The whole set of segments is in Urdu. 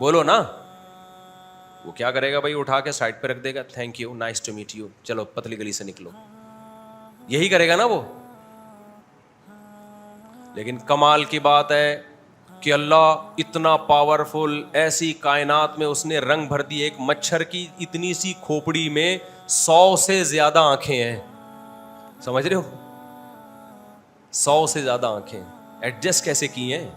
بولو نا. وہ کیا کرے گا بھائی, اٹھا کے سائڈ پہ رکھ دے گا, thank you, nice to meet you, چلو پتلی گلی سے نکلو. یہی کرے گا نا وہ. لیکن کمال کی بات ہے کہ اللہ اتنا پاورفل, ایسی کائنات میں اس نے رنگ بھر دی. ایک مچھر کی اتنی سی کھوپڑی میں 100 سے زیادہ آنکھیں ہیں. سمجھ رہے ہو, 100 سے زیادہ آنکھیں ایڈجسٹ کیسے کی ہیں.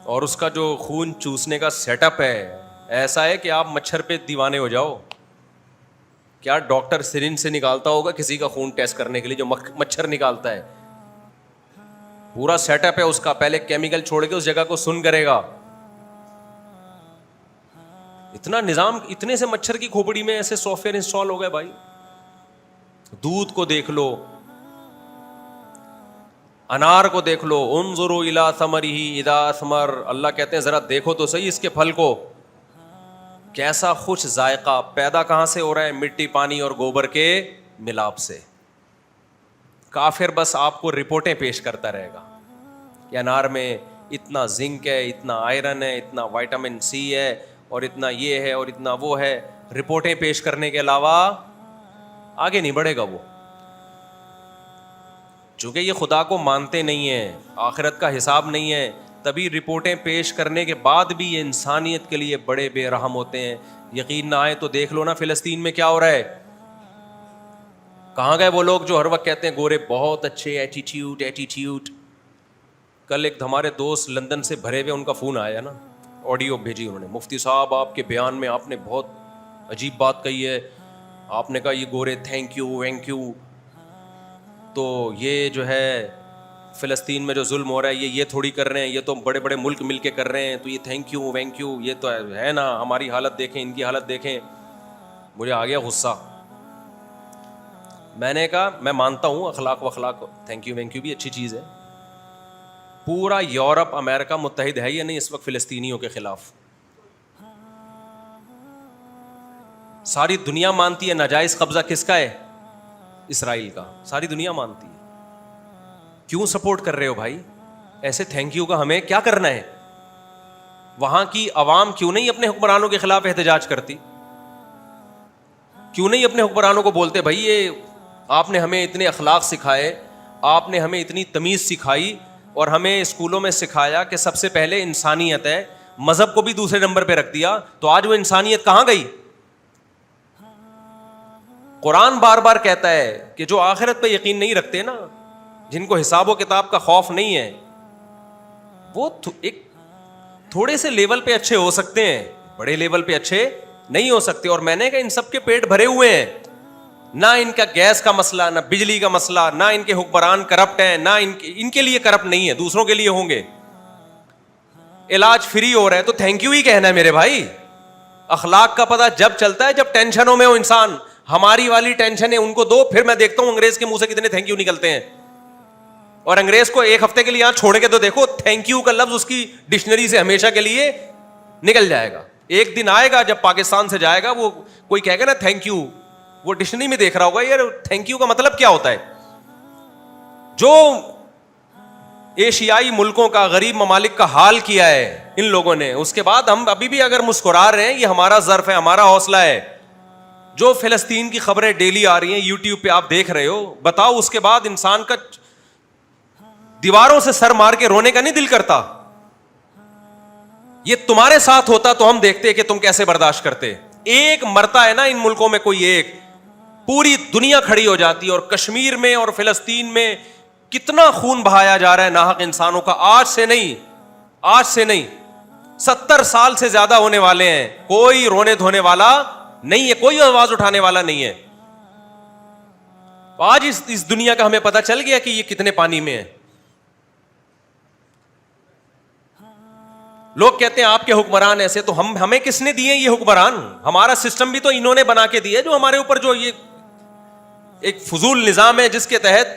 اور اس کا جو خون چوسنے کا سیٹ اپ ہے ایسا ہے کہ آپ مچھر پہ دیوانے ہو جاؤ. کیا ڈاکٹر سرنج سے نکالتا ہوگا کسی کا خون ٹیسٹ کرنے کے لیے جو مچھر نکالتا ہے. پورا سیٹ اپ ہے اس کا, پہلے کیمیکل چھوڑ کے اس جگہ کو سن کرے گا. اتنا نظام, اتنے سے مچھر کی کھوپڑی میں ایسے سافٹ ویئر انسٹال ہو گئے بھائی. دودھ کو دیکھ لو, انار کو دیکھ لو, انظروا الی ثمرہ اذا اثمر, اللہ کہتے ہیں ذرا دیکھو تو صحیح اس کے پھل کو, کیسا خوش ذائقہ. پیدا کہاں سے ہو رہا ہے؟ مٹی, پانی اور گوبر کے ملاپ سے. کافر بس آپ کو رپورٹیں پیش کرتا رہے گا کہ انار میں اتنا زنک ہے, اتنا آئرن ہے, اتنا وائٹامن سی ہے, اور اتنا یہ ہے اور اتنا وہ ہے. رپورٹیں پیش کرنے کے علاوہ آگے نہیں بڑھے گا وہ. چونکہ یہ خدا کو مانتے نہیں ہیں, آخرت کا حساب نہیں ہے, تبھی رپورٹیں پیش کرنے کے بعد بھی یہ انسانیت کے لیے بڑے بے رحم ہوتے ہیں. یقین نہ آئے تو دیکھ لو نا فلسطین میں کیا ہو رہا ہے. کہاں گئے وہ لوگ جو ہر وقت کہتے ہیں گورے بہت اچھے, ایٹیٹیوڈ. کل ایک ہمارے دوست لندن سے بھرے ہوئے, ان کا فون آیا نا, آڈیو بھیجی انہوں نے, مفتی صاحب آپ کے بیان میں آپ نے بہت عجیب بات کہی ہے. آپ نے کہا یہ گورے تھینک یو وینک یو, تو یہ جو ہے فلسطین میں جو ظلم ہو رہا ہے یہ تھوڑی کر رہے ہیں, یہ تو بڑے بڑے ملک مل کے کر رہے ہیں, تو یہ تھینک یو وینک یو یہ تو ہے نا, ہماری حالت دیکھیں, ان کی حالت دیکھیں. مجھے آ گیا غصہ. میں نے کہا میں مانتا ہوں اخلاق وخلاق, تھینک یو وینک یو بھی اچھی چیز ہے. پورا یورپ امریکہ متحد ہے یا نہیں اس وقت فلسطینیوں کے خلاف؟ ساری دنیا مانتی ہے ناجائز قبضہ کس کا ہے؟ اسرائیل کا. ساری دنیا مانتی ہے. کیوں سپورٹ کر رہے ہو بھائی؟ ایسے تھینک یو کا ہمیں کیا کرنا ہے؟ وہاں کی عوام کیوں نہیں اپنے حکمرانوں کے خلاف احتجاج کرتی؟ کیوں نہیں اپنے حکمرانوں کو بولتے بھائی یہ آپ نے ہمیں اتنے اخلاق سکھائے, آپ نے ہمیں اتنی تمیز سکھائی, اور ہمیں اسکولوں میں سکھایا کہ سب سے پہلے انسانیت ہے, مذہب کو بھی دوسرے نمبر پہ رکھ دیا, تو آج وہ انسانیت کہاں گئی؟ قرآن بار بار کہتا ہے کہ جو آخرت پہ یقین نہیں رکھتے نا, جن کو حساب و کتاب کا خوف نہیں ہے, وہ ایک تھوڑے سے لیول پہ اچھے ہو سکتے ہیں, بڑے لیول پہ اچھے نہیں ہو سکتے. اور میں نے کہا ان سب کے پیٹ بھرے ہوئے ہیں, نہ ان کا گیس کا مسئلہ, نہ بجلی کا مسئلہ, نہ ان کے حکمران کرپٹ ہیں, نہ ان کے لیے کرپٹ نہیں ہے, دوسروں کے لیے ہوں گے. علاج فری ہو رہا ہے تو تھینک یو ہی کہنا ہے میرے بھائی. اخلاق کا پتہ جب چلتا ہے جب ٹینشنوں میں ہو انسان. ہماری والی ٹینشن ہے ان کو دو, پھر میں دیکھتا ہوں انگریز کے منہ سے کتنے تھینک یو نکلتے ہیں. اور انگریز کو ایک ہفتے کے لیے یہاں چھوڑ کے تو دیکھو, تھینک یو کا لفظ اس کی ڈکشنری سے ہمیشہ کے لیے نکل جائے گا. ایک دن آئے گا جب پاکستان سے جائے گا, وہ کوئی کہے گا نا تھینک یو, وہ ڈکشنری میں دیکھ رہا ہوگا یار تھینک یو کا مطلب کیا ہوتا ہے. جو ایشیائی ملکوں کا, غریب ممالک کا حال کیا ہے ان لوگوں نے, اس کے بعد ہم ابھی بھی اگر مسکرا رہے ہیں یہ ہمارا ظرف ہے, ہمارا حوصلہ ہے. جو فلسطین کی خبریں ڈیلی آ رہی ہیں یوٹیوب پہ آپ دیکھ رہے ہو, بتاؤ اس کے بعد انسان کا دیواروں سے سر مار کے رونے کا نہیں دل کرتا؟ یہ تمہارے ساتھ ہوتا تو ہم دیکھتے کہ تم کیسے برداشت کرتے. ایک مرتا ہے نا ان ملکوں میں کوئی ایک, پوری دنیا کھڑی ہو جاتی ہے. اور کشمیر میں اور فلسطین میں کتنا خون بہایا جا رہا ہے ناحق انسانوں کا. آج سے نہیں 70 سال سے زیادہ ہونے والے ہیں. کوئی رونے دھونے والا نہیں ہے, کوئی آواز اٹھانے والا نہیں ہے. آج اس دنیا کا ہمیں پتہ چل گیا کہ یہ کتنے پانی میں ہے. لوگ کہتے ہیں آپ کے حکمران ایسے, تو ہمیں کس نے دیے یہ حکمران؟ ہمارا سسٹم بھی تو انہوں نے بنا کے دیا, جو ہمارے اوپر جو یہ ایک فضول نظام ہے جس کے تحت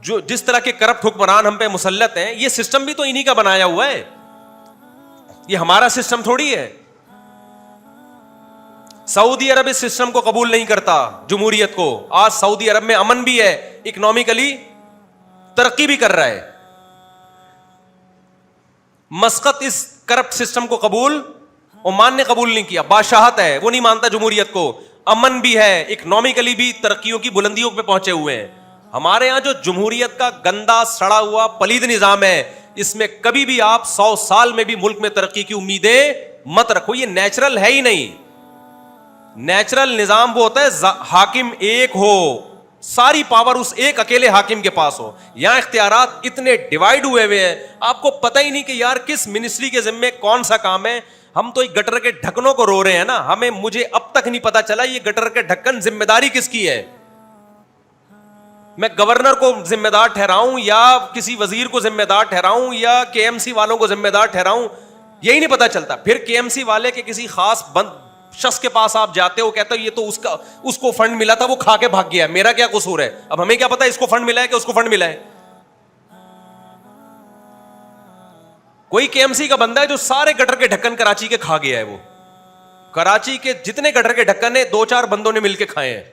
جو جس طرح کے کرپٹ حکمران ہم پہ مسلط ہیں, یہ سسٹم بھی تو انہی کا بنایا ہوا ہے. یہ ہمارا سسٹم تھوڑی ہے. سعودی عرب اس سسٹم کو قبول نہیں کرتا, جمہوریت کو. آج سعودی عرب میں امن بھی ہے, اکنامکلی ترقی بھی کر رہا ہے. مسقط اس کرپٹ سسٹم کو قبول عمان نے قبول نہیں کیا. بادشاہت ہے وہ نہیں مانتا جمہوریت کو, امن بھی ہے, اکنامکلی بھی ترقیوں کی بلندیوں پہ پہنچے ہوئے ہیں. ہمارے ہاں جو جمہوریت کا گندا سڑا ہوا پلید نظام ہے, اس میں کبھی بھی آپ 100 سال میں بھی ملک میں ترقی کی امیدیں مت رکھو, یہ نیچرل ہے ہی نہیں. نیچرل نظام وہ ہوتا ہے حاکم ایک ہو, ساری پاور اس ایک اکیلے حاکم کے پاس ہو. یہاں اختیارات اتنے ڈیوائڈ ہوئے ہوئے ہیں, آپ کو پتہ ہی نہیں کہ یار کس منسٹری کے ذمے کون سا کام ہے. ہم تو ایک گٹر کے ڈھکنوں کو رو رہے ہیں نا, مجھے اب تک نہیں پتا چلا یہ گٹر کے ڈھکن ذمہ داری کس کی ہے. میں گورنر کو ذمہ دار ٹھہراؤں یا کسی وزیر کو ذمہ دار ٹھہراؤں یا کے ایم سی والوں کو ذمہ دار ٹھہراؤں, یہی نہیں پتا چلتا. پھر کے ایم سی والے کے کسی خاص شخص کے پاس آپ جاتے ہو, کہتے ہو یہ تو اس کو فنڈ ملا تھا, وہ کھا کے بھاگ گیا, میرا کیا قصور ہے. اب ہمیں کیا پتا اس کو فنڈ ملا ہے کہ اس کو فنڈ ملا ہے. کوئی کے ایم سی کا بندہ ہے جو سارے گٹر کے ڈھکن کراچی کے کھا گیا ہے. وہ کراچی کے جتنے گٹر کے ڈھکن ہیں 2-4 بندوں نے مل کے کھائے ہیں.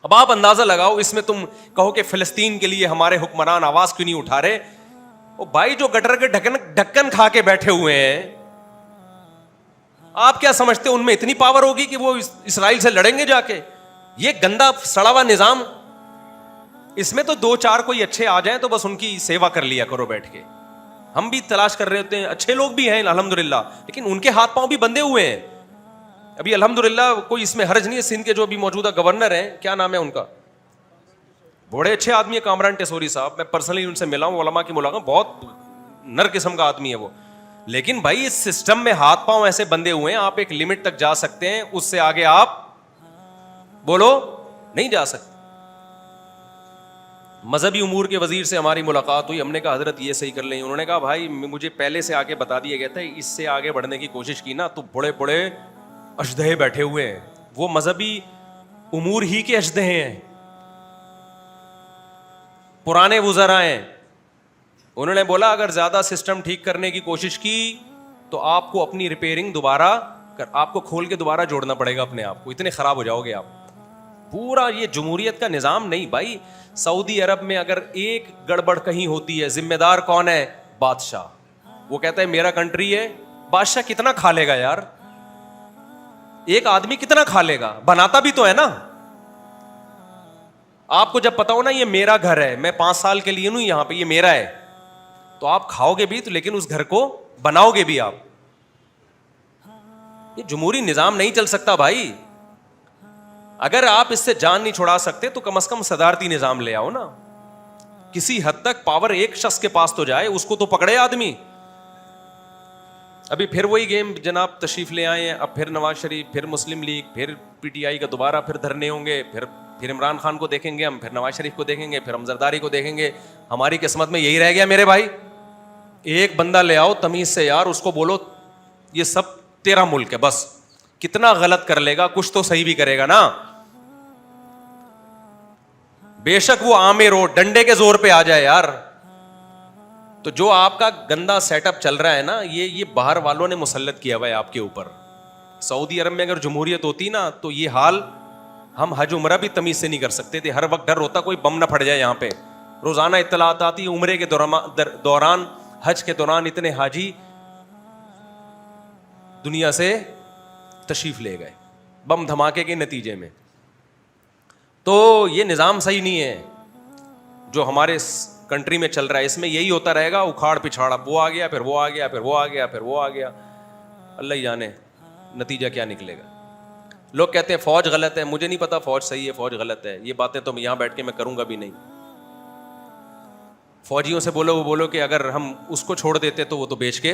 اب آپ اندازہ لگاؤ, اس میں تم کہو کہ فلسطین کے لیے ہمارے حکمران آواز کیوں نہیں اٹھا رہے. او بھائی, جو گٹر کے ڈھکن کھا کے بیٹھے ہوئے ہیں, آپ کیا سمجھتے ان میں اتنی پاور ہوگی کہ وہ اسرائیل سے لڑیں گے جا کے. یہ گندا سڑا ہوا نظام, اس میں تو 2-4 کوئی اچھے آ جائیں تو بس ان کی سیوا کر لیا کرو بیٹھ کے. ہم بھی تلاش کر رہے ہوتے ہیں, اچھے لوگ بھی ہیں الحمدللہ, لیکن ان کے ہاتھ پاؤں بھی بندھے ہوئے ہیں. ابھی الحمدللہ کوئی اس میں حرج نہیں ہے. سندھ کے جو ابھی موجودہ گورنر ہیں, کیا نام ہے ان کا, بڑے اچھے آدمی ہے, کامران ٹیسوری صاحب. میں پرسنلی ان سے ملا ہوں, علماء کی ملاقات, بہت نر قسم کا آدمی ہے وہ. لیکن بھائی اس سسٹم میں ہاتھ پاؤں ایسے بندھے ہوئے ہیں, آپ ایک لمٹ تک جا سکتے ہیں, اس سے آگے آپ بولو نہیں جا سکتے. مذہبی امور کے وزیر سے ہماری ملاقات ہوئی, ہم نے کہا حضرت یہ صحیح کر لیں. انہوں نے کہا بھائی مجھے پہلے سے آگے بتا دیا گیا تھا, اس سے آگے بڑھنے کی کوشش کی نا تو بڑے بڑے اژدہے بیٹھے ہوئے ہیں, وہ مذہبی امور ہی کے اژدہے ہیں, پرانے وزراء ہیں. انہوں نے بولا اگر زیادہ سسٹم ٹھیک کرنے کی کوشش کی تو آپ کو اپنی ریپیئرنگ دوبارہ آپ کو کھول کے دوبارہ جوڑنا پڑے گا اپنے آپ کو, اتنے خراب ہو جاؤ گے آپ. پورا یہ جمہوریت کا نظام نہیں بھائی. سعودی عرب میں اگر ایک گڑبڑ کہیں ہوتی ہے, ذمہ دار کون ہے؟ بادشاہ. وہ کہتا ہے میرا کنٹری ہے. بادشاہ کتنا کھا لے گا یار, ایک آدمی کتنا کھا لے گا, بناتا بھی تو ہے نا. آپ کو جب پتا ہو نا یہ میرا گھر ہے, میں 5 سال کے لیے ہوں یہاں پہ, یہ میرا ہے, تو آپ کھاؤ گے بھی تو, لیکن اس گھر کو بناؤ گے بھی آپ. یہ جمہوری نظام نہیں چل سکتا بھائی. اگر آپ اس سے جان نہیں چھڑا سکتے تو کم از کم صدارتی نظام لے آؤ نا. کسی حد تک پاور ایک شخص کے پاس تو جائے, اس کو تو پکڑے آدمی. ابھی پھر وہی گیم جناب تشریف لے آئے ہیں. اب پھر نواز شریف, پھر مسلم لیگ, پھر پی ٹی آئی کا دوبارہ پھر دھرنے ہوں گے, پھر عمران خان کو دیکھیں گے ہم, پھر نواز شریف کو دیکھیں گے, پھر ہم زرداری کو دیکھیں گے. ہماری قسمت میں یہی رہ گیا میرے بھائی. ایک بندہ لے آؤ تمیز سے یار, اس کو بولو یہ سب تیرا ملک ہے, بس کتنا غلط کر لے گا, کچھ تو صحیح بھی کرے گا نا. بے شک وہ عامر ہو, ڈنڈے کے زور پہ آ جائے یار. تو جو آپ کا گندا سیٹ اپ چل رہا ہے نا, یہ باہر والوں نے مسلط کیا ہوا ہے آپ کے اوپر. سعودی عرب میں اگر جمہوریت ہوتی نا تو یہ حال ہم حج عمرہ بھی تمیز سے نہیں کر سکتے تھے. ہر وقت ڈر ہوتا کوئی بم نہ پھٹ جائے. یہاں پہ روزانہ اطلاعات آتی, عمرے کے دوران, حج کے دوران اتنے حاجی دنیا سے تشریف لے گئے بم دھماکے کے نتیجے میں. تو یہ نظام صحیح نہیں ہے جو ہمارے کنٹری میں چل رہا ہے. اس میں یہی ہوتا رہے گا, اکھاڑ پچھاڑ, اب وہ آ گیا, پھر وہ آ گیا, پھر وہ آ گیا, پھر وہ آ گیا. اللہ ہی جانے نتیجہ کیا نکلے گا. لوگ کہتے ہیں فوج غلط ہے, مجھے نہیں پتا فوج صحیح ہے فوج غلط ہے. یہ باتیں تو یہاں بیٹھ کے میں کروں گا بھی نہیں. فوجیوں سے بولو, وہ بولو کہ اگر ہم اس کو چھوڑ دیتے تو وہ تو بیچ کے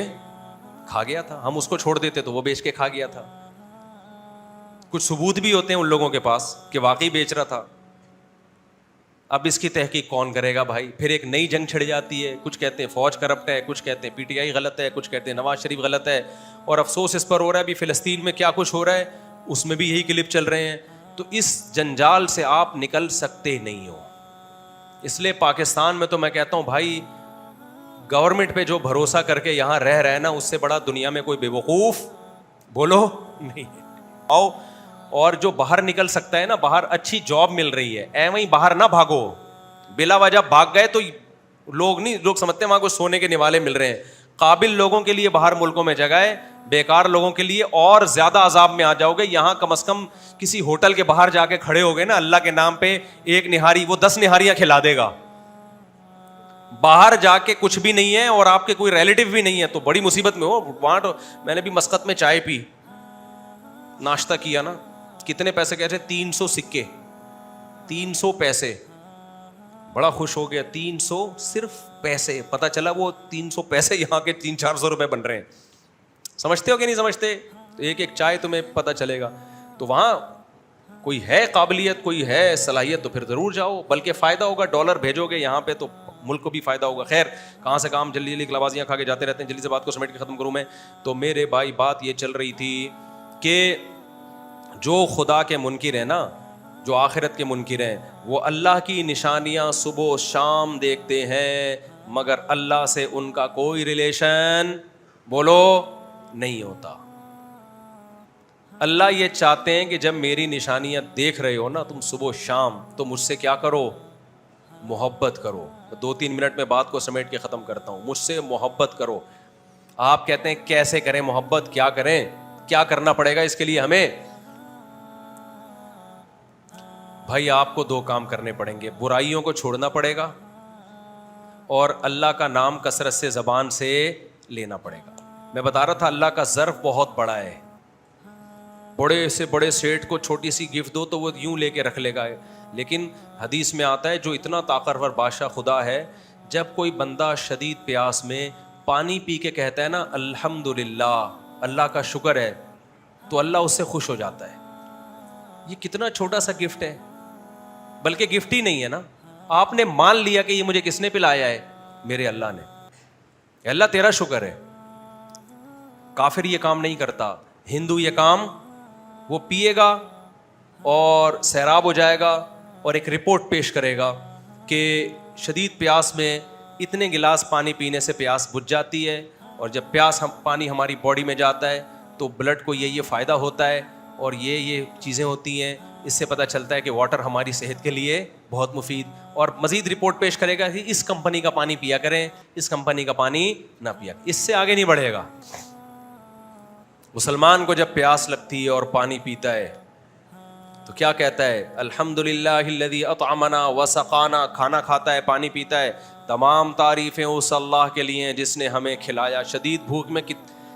کھا گیا تھا, ہم اس کو چھوڑ دیتے تو وہ بیچ کے کھا گیا تھا. کچھ ثبوت بھی ہوتے ہیں ان لوگوں کے پاس کہ واقعی بیچ رہا تھا. اب اس کی تحقیق کون کرے گا بھائی. پھر ایک نئی جنگ چھڑ جاتی ہے, کچھ کہتے ہیں فوج کرپٹ ہے, کچھ کہتے ہیں پی ٹی آئی غلط ہے, کچھ کہتے ہیں نواز شریف غلط ہے. اور افسوس اس پر ہو رہا ہے ابھی فلسطین میں کیا کچھ ہو رہا ہے, اس میں بھی یہی کلپ چل رہے ہیں. تو اس جنجال سے آپ نکل سکتے نہیں ہو. اس لیے پاکستان میں تو میں کہتا ہوں بھائی, گورنمنٹ پہ جو بھروسہ کر کے یہاں رہ رہے نا, اس سے بڑا دنیا میں کوئی بے وقوف بولو نہیں. آؤ, اور جو باہر نکل سکتا ہے نا, باہر اچھی جاب مل رہی ہے, ایویں ہی باہر نہ بھاگو. بلا وجہ بھاگ گئے تو لوگ سمجھتے ہیں وہاں کو سونے کے نوالے مل رہے ہیں. قابل لوگوں کے لیے باہر ملکوں میں جگہ ہے, بیکار لوگوں کے لیے اور زیادہ عذاب میں آ جاؤ گے. یہاں کم از کم کسی ہوٹل کے باہر جا کے کھڑے ہو گئے نا اللہ کے نام پہ, ایک نہاری وہ 10 نہاریاں کھلا دے گا. باہر جا کے کچھ بھی نہیں ہے اور آپ کے کوئی ریلیٹو بھی نہیں ہے تو بڑی مصیبت میں ہو. وہاں تو میں نے بھی مسقط میں چائے پی, ناشتہ کیا نا, کتنے پیسے کہتے ہیں 300 سکے, 300 پیسے. بڑا خوش ہو گیا, 300 صرف پیسے. پتا چلا وہ 300 پیسے یہاں کے 300-400 روپے بن رہے ہیں. سمجھتے ہو کہ نہیں سمجھتے؟ تو ایک ایک چائے تمہیں پتا چلے گا. تو وہاں کوئی ہے قابلیت, کوئی ہے صلاحیت تو پھر ضرور جاؤ, بلکہ فائدہ ہوگا. ڈالر بھیجو گے یہاں پہ تو ملک کو بھی فائدہ ہوگا. خیر کہاں سے کام, جلدی جلدی کلابازیاں کھا کے جاتے رہتے ہیں. جلدی سے بات کو سمیٹ کے ختم کروں میں. تو میرے بھائی بات یہ چل رہی تھی کہ جو خدا کے منکر ہیں نا, جو آخرت کے منکر ہیں, وہ اللہ کی نشانیاں صبح و شام دیکھتے ہیں مگر اللہ سے ان کا کوئی ریلیشن بولو نہیں ہوتا. اللہ یہ چاہتے ہیں کہ جب میری نشانیاں دیکھ رہے ہو نا تم صبح و شام, تو مجھ سے کیا کرو, محبت کرو. 2-3 منٹ میں بات کو سمیٹ کے ختم کرتا ہوں. مجھ سے محبت کرو. آپ کہتے ہیں کیسے کریں محبت, کیا کریں, کیا کرنا پڑے گا اس کے لیے ہمیں؟ بھائی آپ کو 2 کام کرنے پڑیں گے. برائیوں کو چھوڑنا پڑے گا اور اللہ کا نام کثرت سے زبان سے لینا پڑے گا. میں بتا رہا تھا اللہ کا ظرف بہت بڑا ہے. بڑے سے بڑے سیٹ کو چھوٹی سی گفٹ دو تو وہ یوں لے کے رکھ لے گا. لیکن حدیث میں آتا ہے جو اتنا طاقتور بادشاہ خدا ہے, جب کوئی بندہ شدید پیاس میں پانی پی کے کہتا ہے نا الحمدللہ, اللہ کا شکر ہے, تو اللہ اس سے خوش ہو جاتا ہے. یہ کتنا چھوٹا سا گفٹ ہے, بلکہ گفٹ ہی نہیں ہے نا, آپ نے مان لیا کہ یہ مجھے کس نے پلایا ہے, میرے اللہ نے. اللہ تیرا شکر ہے. کافر یہ کام نہیں کرتا, ہندو یہ کام, وہ پیے گا اور سیراب ہو جائے گا اور ایک رپورٹ پیش کرے گا کہ شدید پیاس میں اتنے گلاس پانی پینے سے پیاس بجھ جاتی ہے, اور جب پانی ہماری باڈی میں جاتا ہے تو بلڈ کو یہ فائدہ ہوتا ہے اور یہ چیزیں ہوتی ہیں. اس سے پتہ چلتا ہے کہ واٹر ہماری صحت کے لیے بہت مفید. اور مزید رپورٹ پیش کرے گا کہ اس کمپنی کا پانی پیا کریں, اس کمپنی کا پانی نہ پیا. اس سے آگے نہیں بڑھے گا. مسلمان کو جب پیاس لگتی ہے اور پانی پیتا ہے تو کیا کہتا ہے, الحمدللہ الذی اطعمنا وسقانا. کھانا کھاتا ہے, پانی پیتا ہے, تمام تعریفیں اس اللہ کے لیے ہیں جس نے ہمیں کھلایا. شدید بھوک میں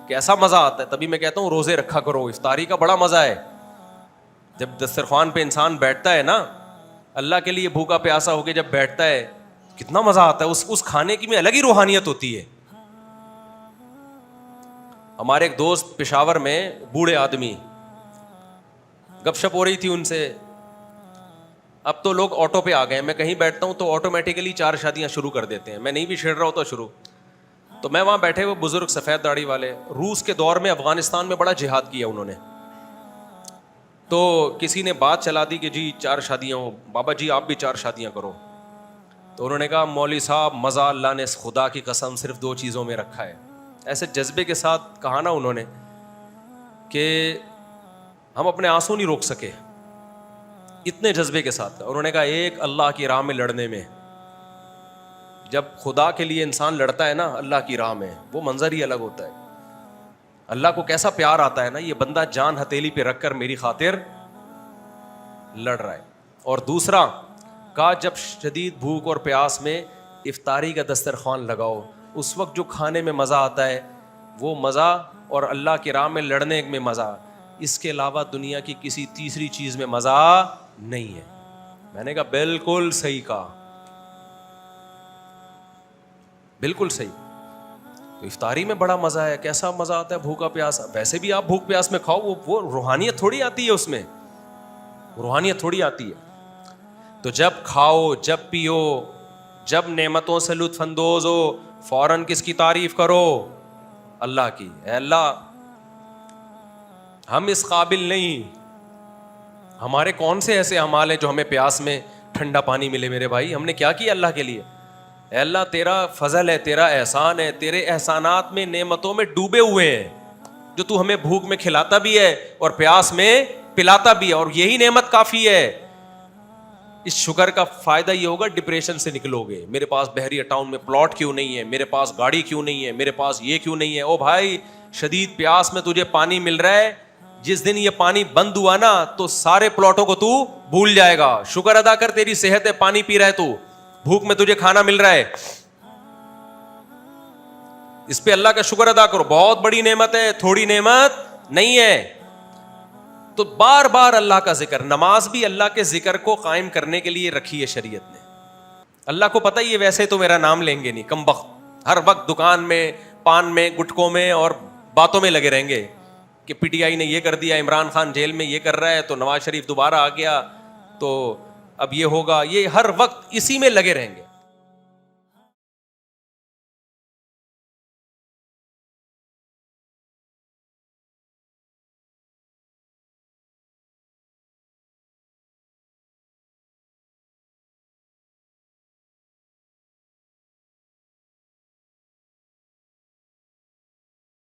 کیسا مزہ آتا ہے. تبھی میں کہتا ہوں روزے رکھا کرو, افطاری کا بڑا مزہ ہے. جب دسترخوان پہ انسان بیٹھتا ہے نا, اللہ کے لیے بھوکا پیاسا ہو کے جب بیٹھتا ہے, کتنا مزہ آتا ہے. اس کھانے کی میں الگ ہی روحانیت ہوتی ہے. ہمارے ایک دوست پشاور میں, بوڑھے آدمی, گپ شپ ہو رہی تھی ان سے. اب تو لوگ آٹو پہ آ گئے. میں کہیں بیٹھتا ہوں تو آٹومیٹیکلی 4 شادیاں شروع کر دیتے ہیں. میں نہیں بھی چھیڑ رہا ہوتا شروع. تو میں وہاں بیٹھے ہوئے بزرگ سفید داڑھی والے, روس کے دور میں افغانستان میں بڑا جہاد کیا انہوں نے. تو کسی نے بات چلا دی کہ جی 4 شادیاں ہوں, بابا جی آپ بھی 4 شادیاں کرو. تو انہوں نے کہا مولوی صاحب مزہ اللہ نے خدا کی قسم صرف 2 چیزوں میں رکھا ہے. ایسے جذبے کے ساتھ کہا نا انہوں نے کہ ہم اپنے آنسو نہیں روک سکے, اتنے جذبے کے ساتھ. انہوں نے کہا ایک اللہ کی راہ میں لڑنے میں, جب خدا کے لیے انسان لڑتا ہے نا اللہ کی راہ میں, وہ منظر ہی الگ ہوتا ہے. اللہ کو کیسا پیار آتا ہے نا, یہ بندہ جان ہتھیلی پہ رکھ کر میری خاطر لڑ رہا ہے. اور دوسرا کہا جب شدید بھوک اور پیاس میں افطاری کا دسترخوان لگاؤ, اس وقت جو کھانے میں مزہ آتا ہے وہ مزہ, اور اللہ کی راہ میں لڑنے میں مزہ, اس کے علاوہ دنیا کی کسی تیسری چیز میں مزہ نہیں ہے. میں نے کہا بالکل صحیح کہا, بالکل صحیح. تو افطاری میں بڑا مزہ ہے. کیسا مزہ آتا ہے بھوکا پیاسا. ویسے بھی آپ بھوک پیاس میں کھاؤ, وہ روحانیت تھوڑی آتی ہے اس میں, روحانیت تھوڑی آتی ہے. تو جب کھاؤ, جب پیو, جب نعمتوں سے لطف اندوز ہو, فوراً کس کی تعریف کرو, اللہ کی. اے اللہ ہم اس قابل نہیں, ہمارے کون سے ایسے اعمال ہیں جو ہمیں پیاس میں ٹھنڈا پانی ملے میرے بھائی. ہم نے کیا کیا اللہ کے لیے. اے اللہ تیرا فضل ہے, تیرا احسان ہے, تیرے احسانات میں نعمتوں میں ڈوبے ہوئے ہیں, جو تو ہمیں بھوک میں کھلاتا بھی ہے اور پیاس میں پلاتا بھی ہے, اور یہی نعمت کافی ہے. اس شکر کا فائدہ یہ ہوگا ڈپریشن سے نکلو گے. میرے پاس بحریہ ٹاؤن میں پلاٹ کیوں نہیں ہے, میرے پاس گاڑی کیوں نہیں ہے, میرے پاس یہ کیوں نہیں ہے. او بھائی شدید پیاس میں تجھے پانی مل رہا ہے, جس دن یہ پانی بند ہوا نا تو سارے پلاٹوں کو تو بھول جائے گا. شکر ادا کر, تیری صحت ہے, پانی پی رہا ہے تو, بھوک میں تجھے کھانا مل رہا ہے, اس پہ اللہ کا شکر ادا کرو. بہت بڑی نعمت ہے, تھوڑی نعمت نہیں ہے. تو بار بار اللہ کا ذکر, نماز بھی اللہ کے ذکر کو قائم کرنے کے لیے رکھی ہے شریعت نے. اللہ کو پتہ ہی ہے ویسے تو میرا نام لیں گے نہیں, کم بخت, ہر وقت دکان میں, پان میں, گٹکوں میں اور باتوں میں لگے رہیں گے کہ پی ٹی آئی نے یہ کر دیا, عمران خان جیل میں یہ کر رہا ہے, تو نواز شریف دوبارہ آ گیا تو اب یہ ہوگا. یہ ہر وقت اسی میں لگے رہیں گے.